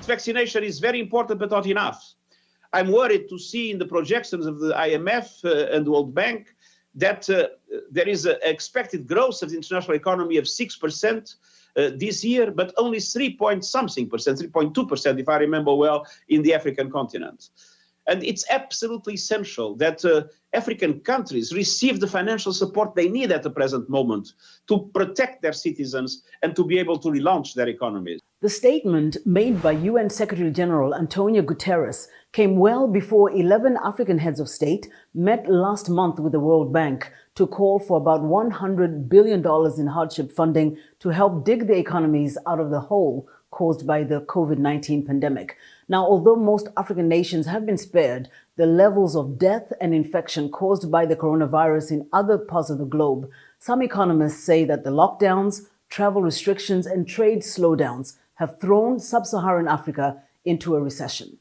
vaccination is very important, but not enough. I'm worried to see in the projections of the IMF and the World Bank that there is an expected growth of the international economy of 6% this year, but only 3.something%, 3.2%, if I remember well, in the African continent. And it's absolutely essential that African countries receive the financial support they need at the present moment to protect their citizens and to be able to relaunch their economies. The statement made by UN Secretary General Antonio Guterres came well before 11 African heads of state met last month with the World Bank to call for about $100 billion in hardship funding to help dig the economies out of the hole caused by the COVID-19 pandemic. Now, although most African nations have been spared, the levels of death and infection caused by the coronavirus in other parts of the globe, some economists say that the lockdowns, travel restrictions and trade slowdowns have thrown sub-Saharan Africa into a recession.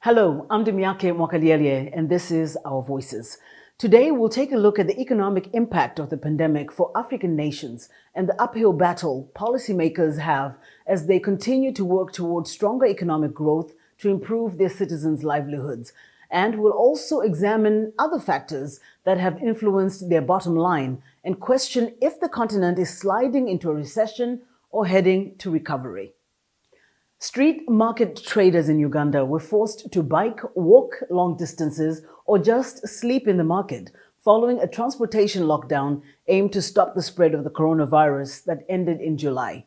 Hello, I'm Demiake Mwakaliele, and this is Our Voices. Today, we'll take a look at the economic impact of the pandemic for African nations and the uphill battle policymakers have as they continue to work towards stronger economic growth to improve their citizens' livelihoods. And we'll also examine other factors that have influenced their bottom line and question if the continent is sliding into a recession or heading to recovery. Street market traders in Uganda were forced to bike, walk long distances, or just sleep in the market following a transportation lockdown aimed to stop the spread of the coronavirus that ended in July.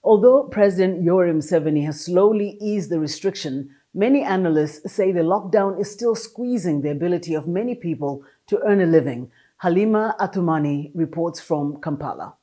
Although President Yoweri Museveni has slowly eased the restriction, many analysts say the lockdown is still squeezing the ability of many people to earn a living. Halima Athumani reports from Kampala.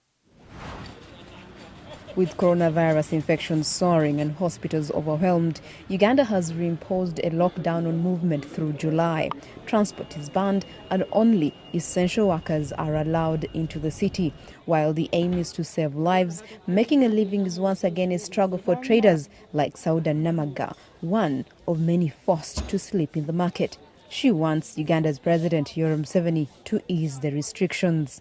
With coronavirus infections soaring and hospitals overwhelmed, Uganda has reimposed a lockdown on movement through July. Transport is banned and only essential workers are allowed into the city. While the aim is to save lives, making a living is once again a struggle for traders like Sauda Namaga, one of many forced to sleep in the market. She wants Uganda's President Yoweri Museveni to ease the restrictions.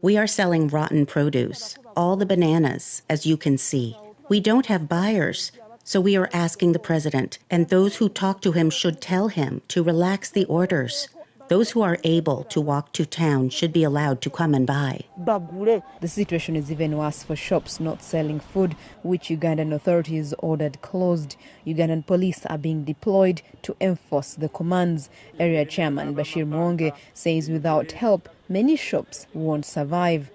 We are selling rotten produce, all the bananas, as you can see. We don't have buyers, so we are asking the President, and those who talk to him should tell him to relax the orders. Those who are able to walk to town should be allowed to come and buy. The situation is even worse for shops not selling food, which Ugandan authorities ordered closed. Ugandan police are being deployed to enforce the commands. Area Chairman Bashir Mwonge says without help, many shops won't survive.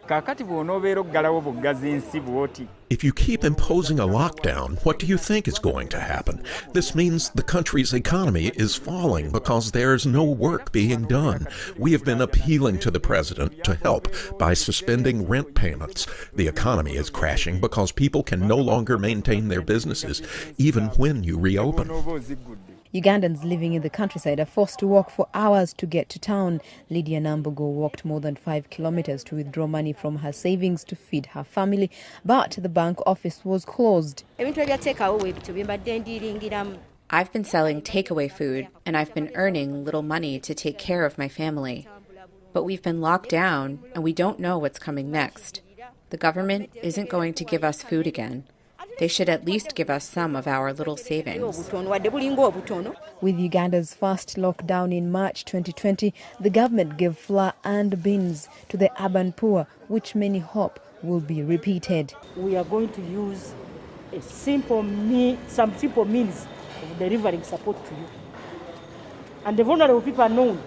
If you keep imposing a lockdown, what do you think is going to happen? This means the country's economy is falling because there's no work being done. We have been appealing to the president to help by suspending rent payments. The economy is crashing because people can no longer maintain their businesses, even when you reopen. Ugandans living in the countryside are forced to walk for hours to get to town. Lydia Nambogo walked more than 5 kilometers to withdraw money from her savings to feed her family, but the bank office was closed. I've been selling takeaway food, and I've been earning little money to take care of my family. But we've been locked down, and we don't know what's coming next. The government isn't going to give us food again. They should at least give us some of our little savings. With Uganda's first lockdown in March 2020, the government gave flour and beans to the urban poor, which many hope will be repeated. We are going to use some simple means of delivering support to you. And the vulnerable people are known.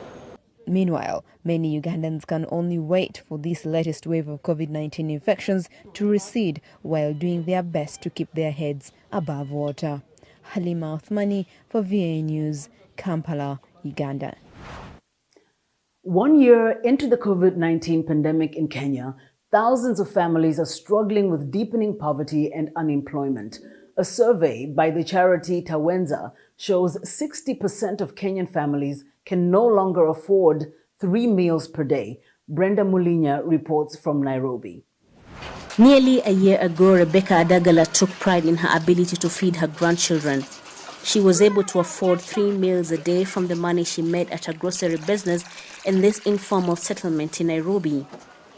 Meanwhile, many Ugandans can only wait for this latest wave of COVID-19 infections to recede while doing their best to keep their heads above water. Halima Athumani for VA News, Kampala, Uganda. 1 year into the COVID-19 pandemic in Kenya, thousands of families are struggling with deepening poverty and unemployment. A survey by the charity Tawenza shows 60% of Kenyan families can no longer afford 3 meals per day. Brenda Mulinya reports from Nairobi. Nearly a year ago, Rebecca Adagala took pride in her ability to feed her grandchildren. She was able to afford 3 meals a day from the money she made at her grocery business in this informal settlement in Nairobi.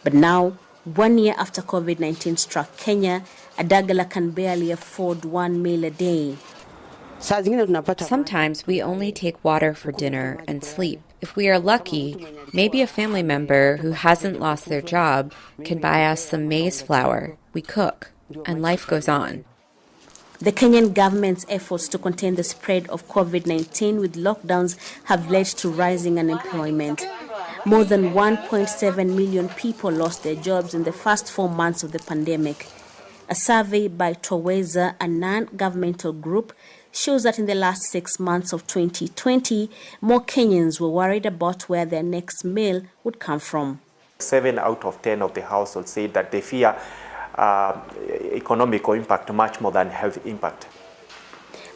But now, 1 year after COVID-19 struck Kenya, Adagala can barely afford 1 meal a day. Sometimes we only take water for dinner and sleep. If we are lucky, maybe a family member who hasn't lost their job can buy us some maize flour. We cook, and life goes on. The Kenyan government's efforts to contain the spread of COVID-19 with lockdowns have led to rising unemployment. More than 1.7 million people lost their jobs in the first 4 months of the pandemic. A survey by Twaweza, a non-governmental group, shows that in the last 6 months of 2020, more Kenyans were worried about where their next meal would come from. 7 out of 10 of the households say that they fear economic impact much more than health impact.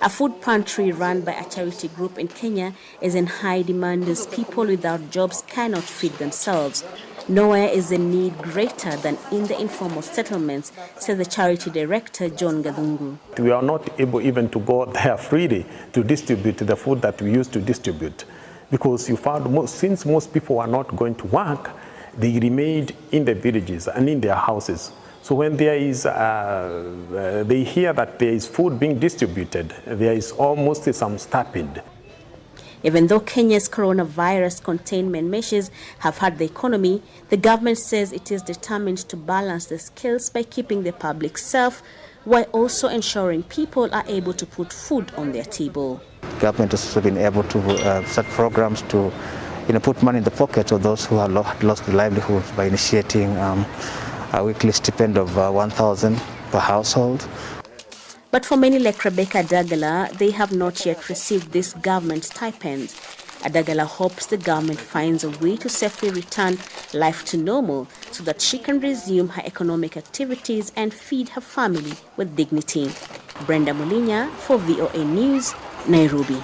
A food pantry run by a charity group in Kenya is in high demand as people without jobs cannot feed themselves. Nowhere is the need greater than in the informal settlements, said the charity director, John Gadungu. We are not able even to go there freely to distribute the food that we used to distribute, because you found since most people are not going to work, they remained in the villages and in their houses. So when there is, they hear that there is food being distributed, there is almost some stampede. Even though Kenya's coronavirus containment measures have hurt the economy, the government says it is determined to balance the scales by keeping the public safe, while also ensuring people are able to put food on their table. The government has also been able to set programs to put money in the pocket of those who have lost their livelihoods by initiating a weekly stipend of 1,000 per household. But for many like Rebecca Adagala, they have not yet received this government stipend. Adagala hopes the government finds a way to safely return life to normal so that she can resume her economic activities and feed her family with dignity. Brenda Mulinya for VOA News, Nairobi.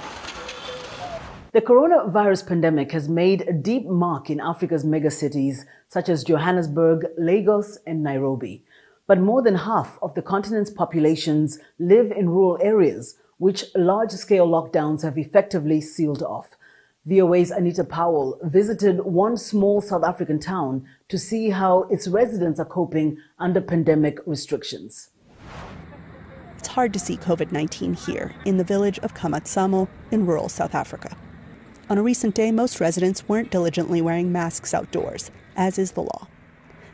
The coronavirus pandemic has made a deep mark in Africa's megacities such as Johannesburg, Lagos, and Nairobi. But more than half of the continent's populations live in rural areas, which large-scale lockdowns have effectively sealed off. VOA's Anita Powell visited one small South African town to see how its residents are coping under pandemic restrictions. It's hard to see COVID-19 here in the village of Kamatsamo in rural South Africa. On a recent day, most residents weren't diligently wearing masks outdoors, as is the law.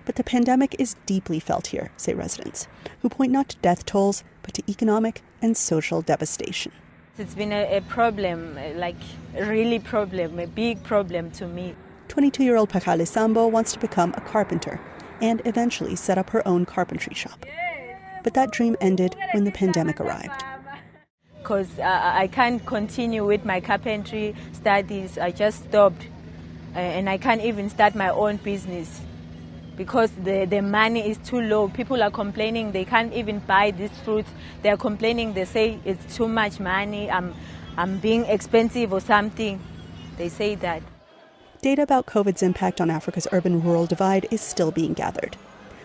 But the pandemic is deeply felt here, say residents, who point not to death tolls, but to economic and social devastation. It's been a problem, like a really problem, a big problem to me. 22-year-old Pakale Sambo wants to become a carpenter and eventually set up her own carpentry shop. But that dream ended when the pandemic arrived. Because I can't continue with my carpentry studies. I just stopped. And I can't even start my own business because the money is too low. People are complaining they can't even buy these fruits. They're complaining, they say it's too much money, I'm being expensive or something. They say that. Data about COVID's impact on Africa's urban-rural divide is still being gathered.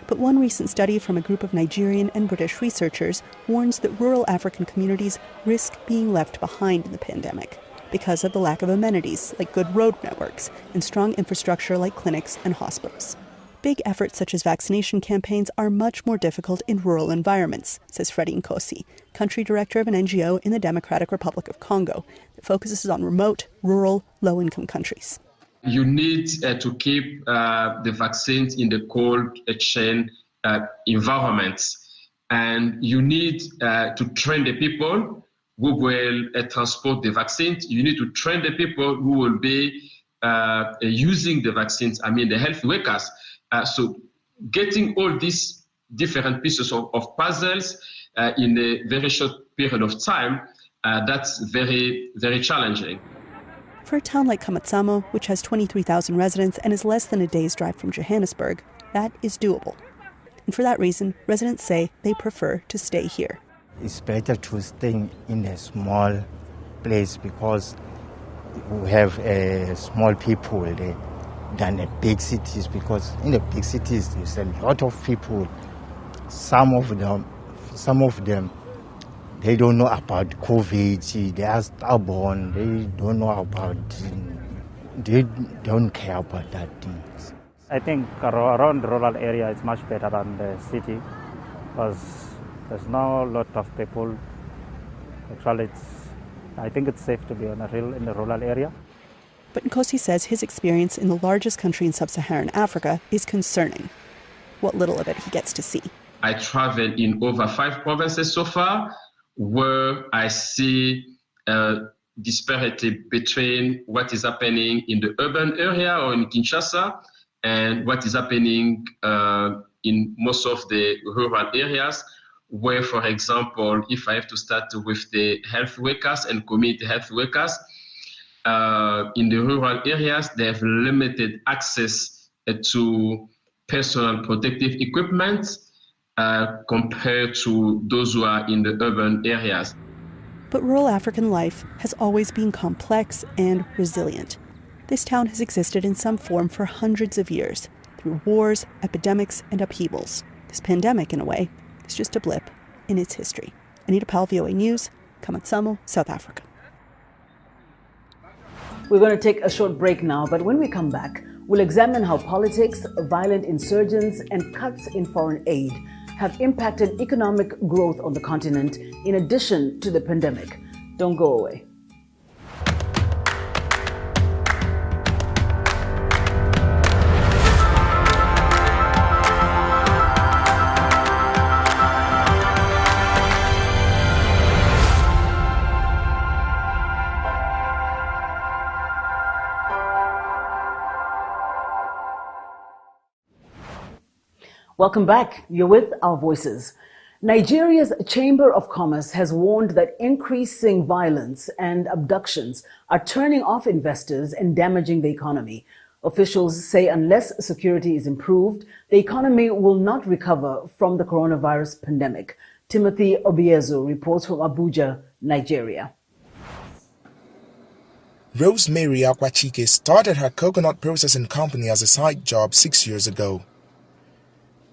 But one recent study from a group of Nigerian and British researchers warns that rural African communities risk being left behind in the pandemic because of the lack of amenities like good road networks and strong infrastructure like clinics and hospitals. Big efforts such as vaccination campaigns are much more difficult in rural environments, says Freddie Nkosi, country director of an NGO in the Democratic Republic of Congo that focuses on remote, rural, low-income countries. You need to keep the vaccines in the cold chain environments, and you need to train the people who will transport the vaccines. You need to train the people who will be using the vaccines, the health workers. So getting all these different pieces of puzzles in a very short period of time, that's very, very challenging. For a town like Kamatsamo, which has 23,000 residents and is less than a day's drive from Johannesburg, that is doable. And for that reason, residents say they prefer to stay here. It's better to stay in a small place because we have small people than the big cities, because in the big cities there's a lot of people. Some of them They don't know about COVID. They are stubborn. They don't know about. They don't care about that things. I think around the rural area is much better than the city because there's not a lot of people. Actually, I think it's safe to be in the rural area. But Nkosi says his experience in the largest country in sub-Saharan Africa is concerning. What little of it he gets to see. I traveled in over 5 provinces so far, where I see disparity between what is happening in the urban area or in Kinshasa and what is happening in most of the rural areas, where, for example, if I have to start with the health workers and community health workers, in the rural areas, they have limited access to personal protective equipment compared to those who are in the urban areas. But rural African life has always been complex and resilient. This town has existed in some form for hundreds of years, through wars, epidemics, and upheavals. This pandemic, in a way, is just a blip in its history. Anita Powell, VOA News, Kamatsamo, South Africa. We're going to take a short break now, but when we come back, we'll examine how politics, violent insurgents, and cuts in foreign aid have impacted economic growth on the continent in addition to the pandemic. Don't go away. Welcome back. You're with Our Voices. Nigeria's Chamber of Commerce has warned that increasing violence and abductions are turning off investors and damaging the economy. Officials say unless security is improved, the economy will not recover from the coronavirus pandemic. Timothy Obiezu reports from Abuja, Nigeria. Rosemary Akwachike started her coconut processing company as a side job 6 years ago.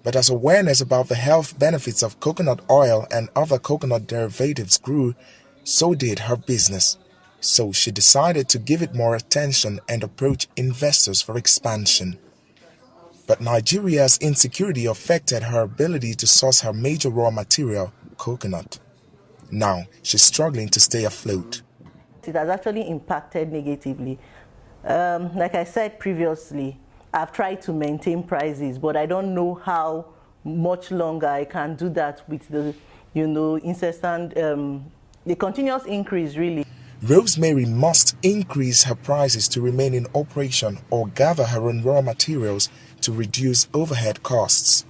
But as awareness about the health benefits of coconut oil and other coconut derivatives grew, so did her business. So she decided to give it more attention and approach investors for expansion. But Nigeria's insecurity affected her ability to source her major raw material, coconut. Now, she's struggling to stay afloat. It has actually impacted negatively. Like I said previously, I've tried to maintain prices, but I don't know how much longer I can do that with the, incessant, the continuous increase, really. Rosemary must increase her prices to remain in operation or gather her own raw materials to reduce overhead costs.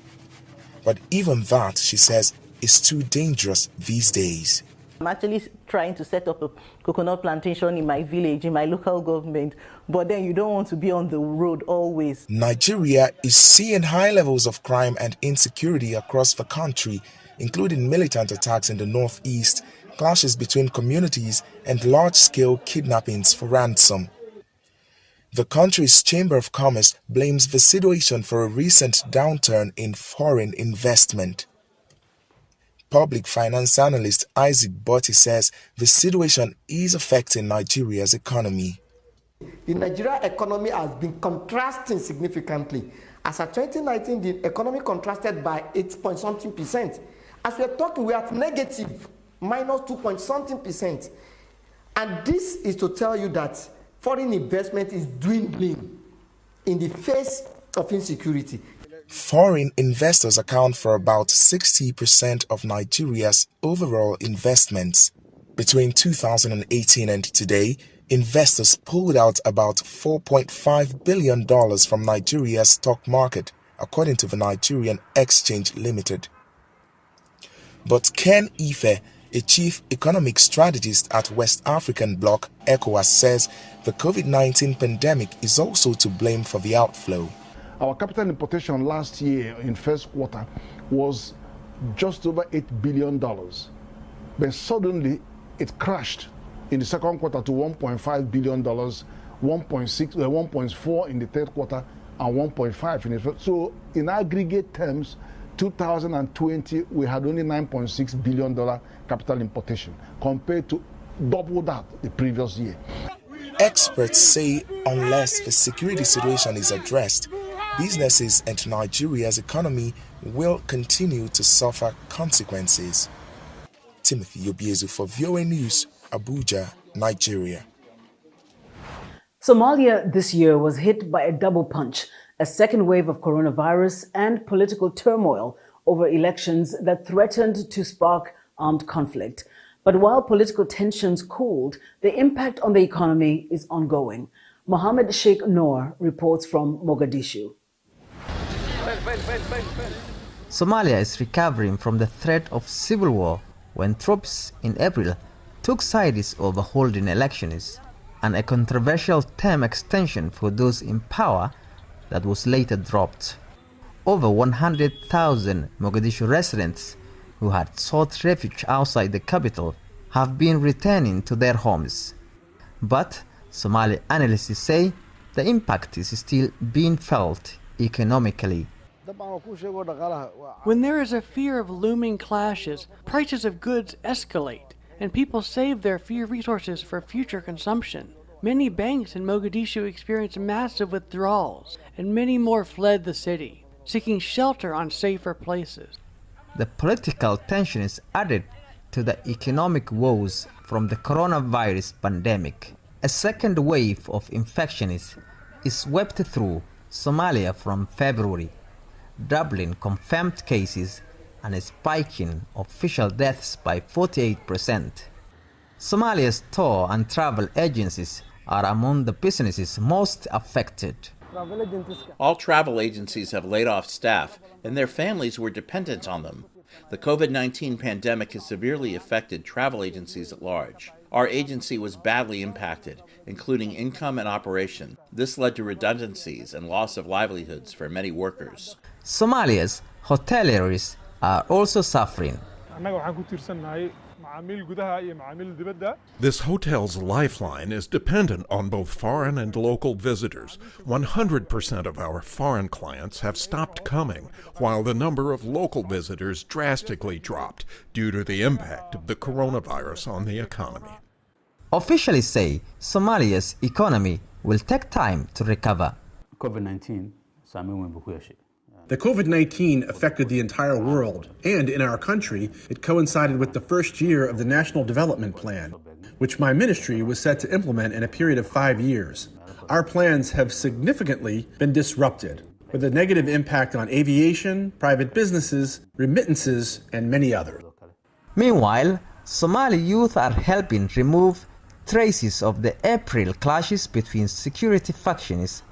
But even that, she says, is too dangerous these days. I'm actually trying to set up a coconut plantation in my village, in my local government, but then you don't want to be on the road always. Nigeria is seeing high levels of crime and insecurity across the country, including militant attacks in the northeast, clashes between communities, and large-scale kidnappings for ransom. The country's Chamber of Commerce blames the situation for a recent downturn in foreign investment. Public finance analyst Isaac Botti says the situation is affecting Nigeria's economy. The Nigeria economy has been contrasting significantly. As of 2019, the economy contrasted by 8-point-something%. As we are talking, we are at negative, minus 2-point-something%. And this is to tell you that foreign investment is dwindling in the face of insecurity. Foreign investors account for about 60% of Nigeria's overall investments. Between 2018 and today, investors pulled out about $4.5 billion from Nigeria's stock market, according to the Nigerian Exchange Limited. But Ken Ife, a chief economic strategist at West African bloc ECOWAS, says the COVID-19 pandemic is also to blame for the outflow. Our capital importation last year in first quarter was just over $8 billion. But suddenly it crashed in the second quarter to $1.5 billion, 1.4 in the third quarter, and 1.5 in the first. So in aggregate terms, 2020, we had only $9.6 billion capital importation, compared to double that the previous year. Experts say unless the security situation is addressed, businesses and Nigeria's economy will continue to suffer consequences. Timothy Obiezu for WEWE News, Abuja, Nigeria. Somalia this year was hit by a double punch, a second wave of coronavirus and political turmoil over elections that threatened to spark armed conflict. But while political tensions cooled, the impact on the economy is ongoing. Mohammed Sheikh Noor reports from Mogadishu. Somalia is recovering from the threat of civil war when troops in April took sides over holding elections, and a controversial term extension for those in power that was later dropped. Over 100,000 Mogadishu residents who had sought refuge outside the capital have been returning to their homes. But Somali analysts say the impact is still being felt economically. When there is a fear of looming clashes, prices of goods escalate, and people save their few resources for future consumption. Many banks in Mogadishu experienced massive withdrawals, and many more fled the city, seeking shelter on safer places. The political tension is added to the economic woes from the coronavirus pandemic. A second wave of infections is swept through Somalia from February, doubling confirmed cases and spiking official deaths by 48%. Somalia's tour and travel agencies are among the businesses most affected. All travel agencies have laid off staff, and their families were dependent on them. The COVID-19 pandemic has severely affected travel agencies at large. Our agency was badly impacted, including income and operation. This led to redundancies and loss of livelihoods for many workers. Somalia's hoteliers are also suffering. This hotel's lifeline is dependent on both foreign and local visitors. 100% of our foreign clients have stopped coming, while the number of local visitors drastically dropped due to the impact of the coronavirus on the economy. Officials say Somalia's economy will take time to recover. The COVID-19 affected the entire world, and in our country, it coincided with the first year of the National Development Plan, which my ministry was set to implement in a period of 5 years. Our plans have significantly been disrupted, with a negative impact on aviation, private businesses, remittances, and many others. Meanwhile, Somali youth are helping remove traces of the April clashes between security factions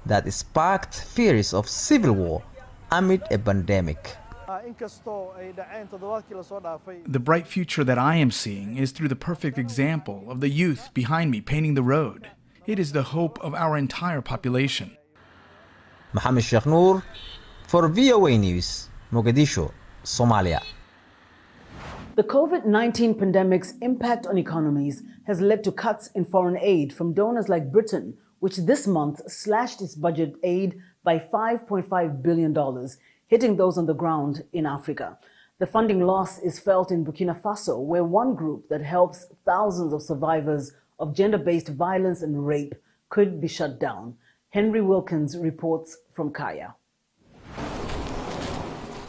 that sparked fears of civil war amid a pandemic. The bright future that I am seeing is through the perfect example of the youth behind me painting the road. It is the hope of our entire population. Mohammed Sheikh Noor for WEWE News, Mogadishu, Somalia. The COVID-19 pandemic's impact on economies has led to cuts in foreign aid from donors like Britain, which this month slashed its budget aid by $5.5 billion, hitting those on the ground in Africa. The funding loss is felt in Burkina Faso, where one group that helps thousands of survivors of gender-based violence and rape could be shut down. Henry Wilkins reports from Kaya.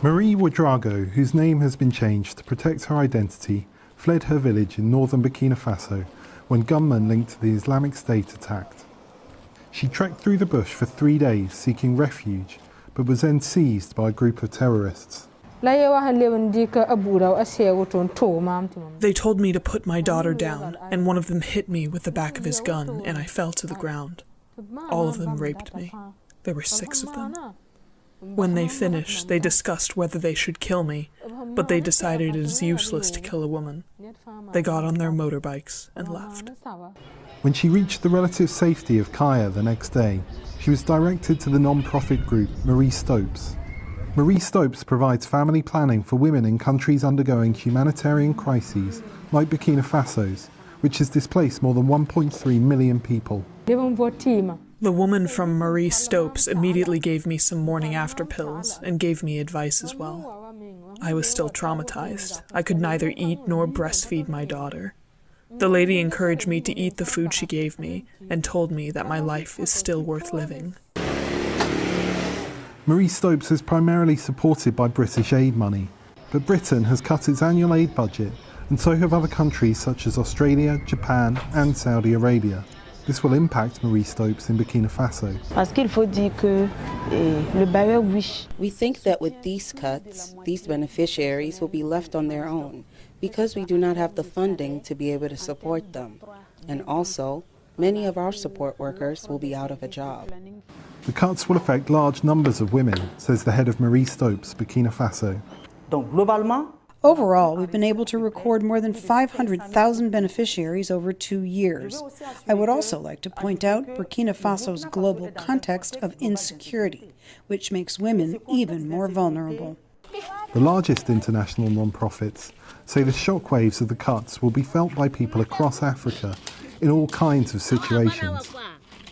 Marie Ouedraogo, whose name has been changed to protect her identity, fled her village in northern Burkina Faso when gunmen linked to the Islamic State attacked. She trekked through the bush for 3 days seeking refuge, but was then seized by a group of terrorists. They told me to put my daughter down, and one of them hit me with the back of his gun, and I fell to the ground. All of them raped me. There were 6 of them. When they finished, they discussed whether they should kill me, but they decided it is useless to kill a woman. They got on their motorbikes and left. When she reached the relative safety of Kaya the next day, she was directed to the non-profit group Marie Stopes. Marie Stopes provides family planning for women in countries undergoing humanitarian crises like Burkina Faso's, which has displaced more than 1.3 million people. The woman from Marie Stopes immediately gave me some morning after pills and gave me advice as well. I was still traumatized. I could neither eat nor breastfeed my daughter. The lady encouraged me to eat the food she gave me and told me that my life is still worth living. Marie Stopes is primarily supported by British aid money, but Britain has cut its annual aid budget, and so have other countries such as Australia, Japan and Saudi Arabia. This will impact Marie Stopes in Burkina Faso. We think that with these cuts, these beneficiaries will be left on their own because we do not have the funding to be able to support them. And also, many of our support workers will be out of a job. The cuts will affect large numbers of women, says the head of Marie Stopes, Burkina Faso. Overall, we've been able to record more than 500,000 beneficiaries over 2 years. I would also like to point out Burkina Faso's global context of insecurity, which makes women even more vulnerable. The largest international non-profits say the shockwaves of the cuts will be felt by people across Africa in all kinds of situations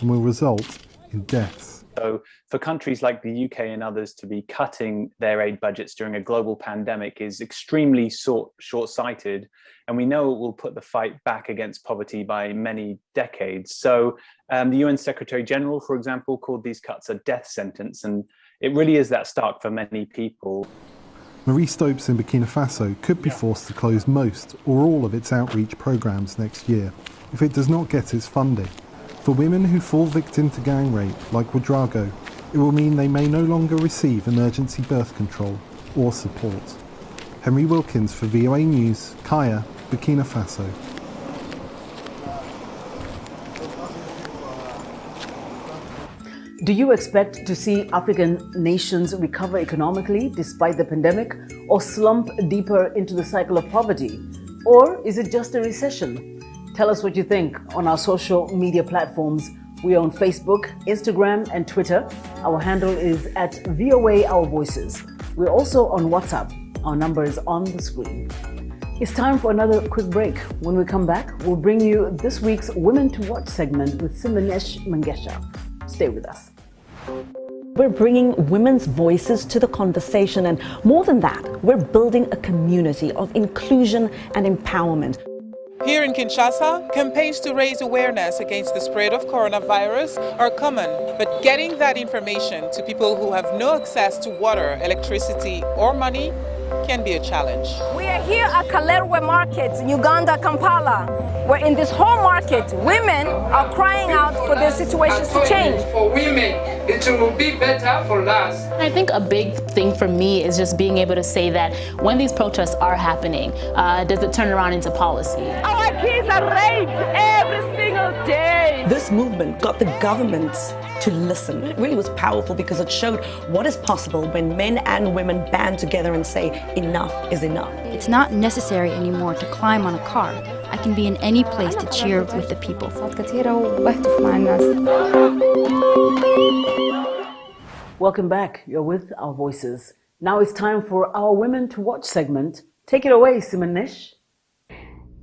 and will result in deaths. So for countries like the UK and others to be cutting their aid budgets during a global pandemic is extremely short-sighted, and we know it will put the fight back against poverty by many decades. So the UN Secretary General, for example, called these cuts a death sentence, and it really is that stark for many people. Marie Stopes in Burkina Faso could be forced to close most or all of its outreach programs next year if it does not get its funding. For women who fall victim to gang rape, like Ouedraogo, it will mean they may no longer receive emergency birth control or support. Henry Wilkins for VOA News, Kaya, Burkina Faso. Do you expect to see African nations recover economically despite the pandemic, or slump deeper into the cycle of poverty? Or is it just a recession? Tell us what you think on our social media platforms. We are on Facebook, Instagram and Twitter. Our handle is @VOA Our Voices. We're also on WhatsApp. Our number is on the screen. It's time for another quick break. When we come back, we'll bring you this week's Women to Watch segment with Simanesh Mangesha. Stay with us. We're bringing women's voices to the conversation, and more than that, we're building a community of inclusion and empowerment. Here in Kinshasa, campaigns to raise awareness against the spread of coronavirus are common, but getting that information to people who have no access to water, electricity, or money can be a challenge. We are here at Kalerwe Market, Uganda, Kampala, where in this whole market, women are crying out for their situations to change. For women, it will be better for us. I think a big thing for me is just being able to say that when these protests are happening, does it turn around into policy? Our kids are raped every single day. This movement got the government to listen. It really was powerful because it showed what is possible when men and women band together and say enough is enough. It's not necessary anymore to climb on a car. I can be in any place to cheer with the people. Welcome back. You're with Our Voices. Now it's time for our Women to Watch segment. Take it away, Simanesh.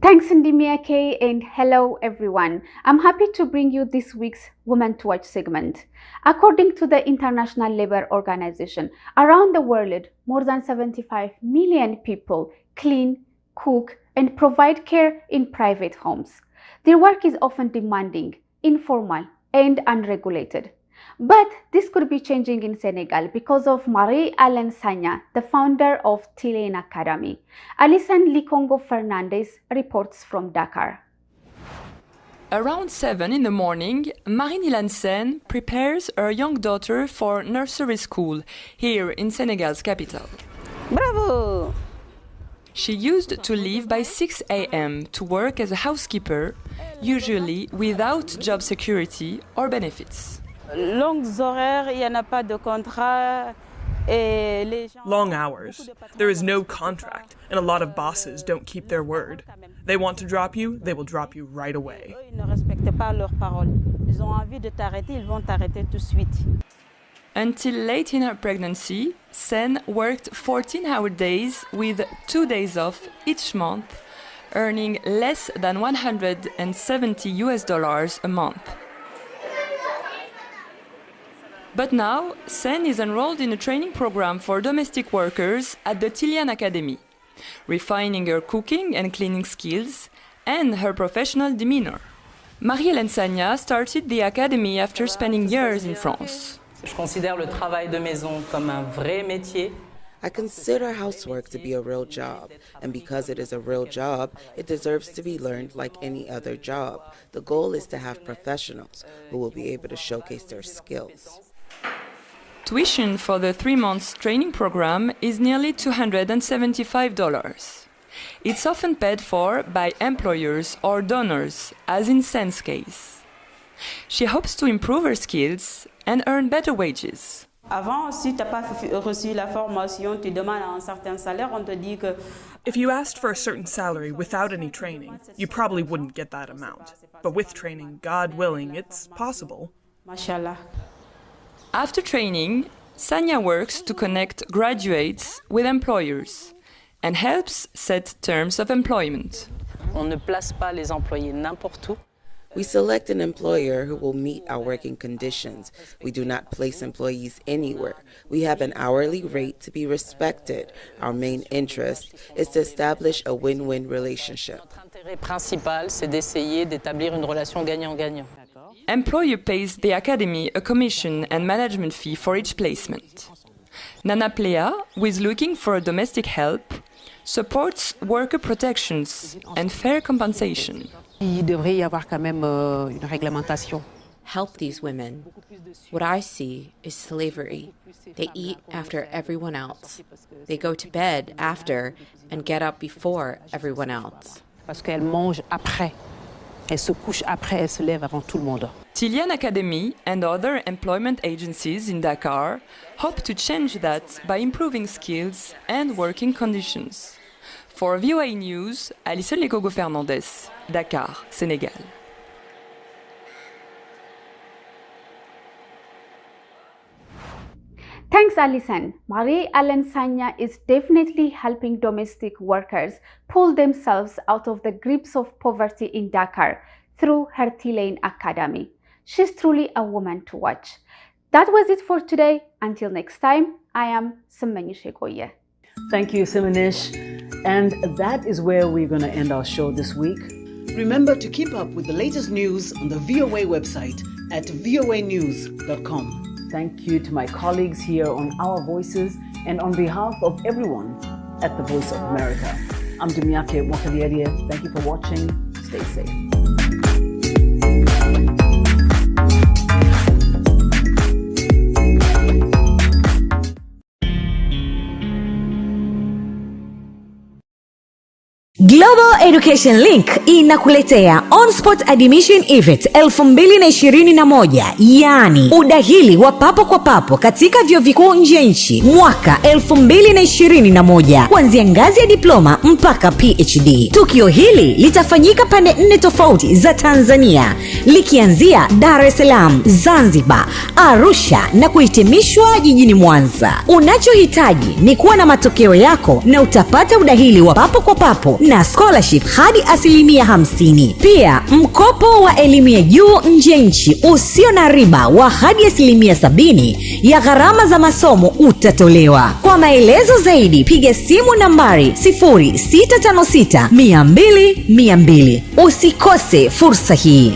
Thanks, Ndimiake, and hello everyone. I'm happy to bring you this week's Women to Watch segment. According to the International Labour Organization, around the world, more than 75 million people clean, cook, and provide care in private homes. Their work is often demanding, informal, and unregulated. But this could be changing in Senegal because of Marie-Hélène Sagna, the founder of Tilane Academy. Alison Likongo Fernandez reports from Dakar. Around 7 in the morning, Marie-Hélène Sagna prepares her young daughter for nursery school here in Senegal's capital. Bravo! She used to leave by 6 a.m. to work as a housekeeper, usually without job security or benefits. Long hours. There is no contract, and a lot of bosses don't keep their word. They want to drop you, they will drop you right away. Until late in her pregnancy, Sen worked 14-hour days with 2 days off each month, earning less than $170 a month. But now, Sen is enrolled in a training program for domestic workers at the Tilian Academy, refining her cooking and cleaning skills and her professional demeanor. Marie-Hélène Sagna started the academy after spending years in France. Je considère le travail de maison comme un vrai métier. I consider housework to be a real job, and because it is a real job, it deserves to be learned like any other job. The goal is to have professionals who will be able to showcase their skills. Tuition for the 3 months training program is nearly $275. It's often paid for by employers or donors, as in Sen's case. She hopes to improve her skills and earn better wages. Avant, si tu n'as pas reçu la formation, tu demandes un certain salaire, on te dit que... If you asked for a certain salary without any training, you probably wouldn't get that amount. But with training, God willing, it's possible. Mashallah. After training, Sanya works to connect graduates with employers and helps set terms of employment. On ne place pas les employés n'importe où. We select an employer who will meet our working conditions. We do not place employees anywhere. We have an hourly rate to be respected. Our main interest is to establish a win-win relationship. L'intérêt principal, c'est d'essayer d'établir une relation gagnant-gagnant. Employer pays the academy a commission and management fee for each placement. Nana Plea, who is looking for domestic help, supports worker protections and fair compensation. Il devrait y avoir quand même une réglementation. Help these women. What I see is slavery. They eat after everyone else. They go to bed after and get up before everyone else. Parce qu'elles mangent après. Elles se couchent après, elles se lèvent avant tout le monde. Tilian Academy and other employment agencies in Dakar hope to change that by improving skills and working conditions. For WEWE News, Alison Legogo-Fernandez, Dakar, Senegal. Thanks, Alison. Marie-Hélène Sagna is definitely helping domestic workers pull themselves out of the grips of poverty in Dakar through her Tilian Academy. She's truly a woman to watch. That was it for today. Until next time, I am Semenish Egoye. Thank you, Semenish. And that is where we're going to end our show this week. Remember to keep up with the latest news on the WEWE website at voanews.com. Thank you to my colleagues here on Our Voices and on behalf of everyone at the Voice of America. I'm Dumiake Mwakaliele. Thank you for watching. Stay safe. Global Education Link inakuletea On-Spot Admission Event 2021, yani udahili wa papo kwa papo katika vyuo vikuu nje ya nchi mwaka 2021 kuanzia ngazi ya diploma mpaka PhD. Tukio hili litafanyika pande 4 tofauti za Tanzania, likianzia Dar es Salaam, Zanzibar, Arusha na kuhitimishwa jijini Mwanza. Unachohitaji ni kuwa na matokeo yako na utapata udahili wa papo kwa papo na scholarship hadi 50%. Pia mkopo wa elimu ya juu nje nchi usio na riba wa hadi 70% ya gharama za masomo utatolewa. Kwa maelezo zaidi piga simu nambari 0656 200 200. Usikose fursa hii.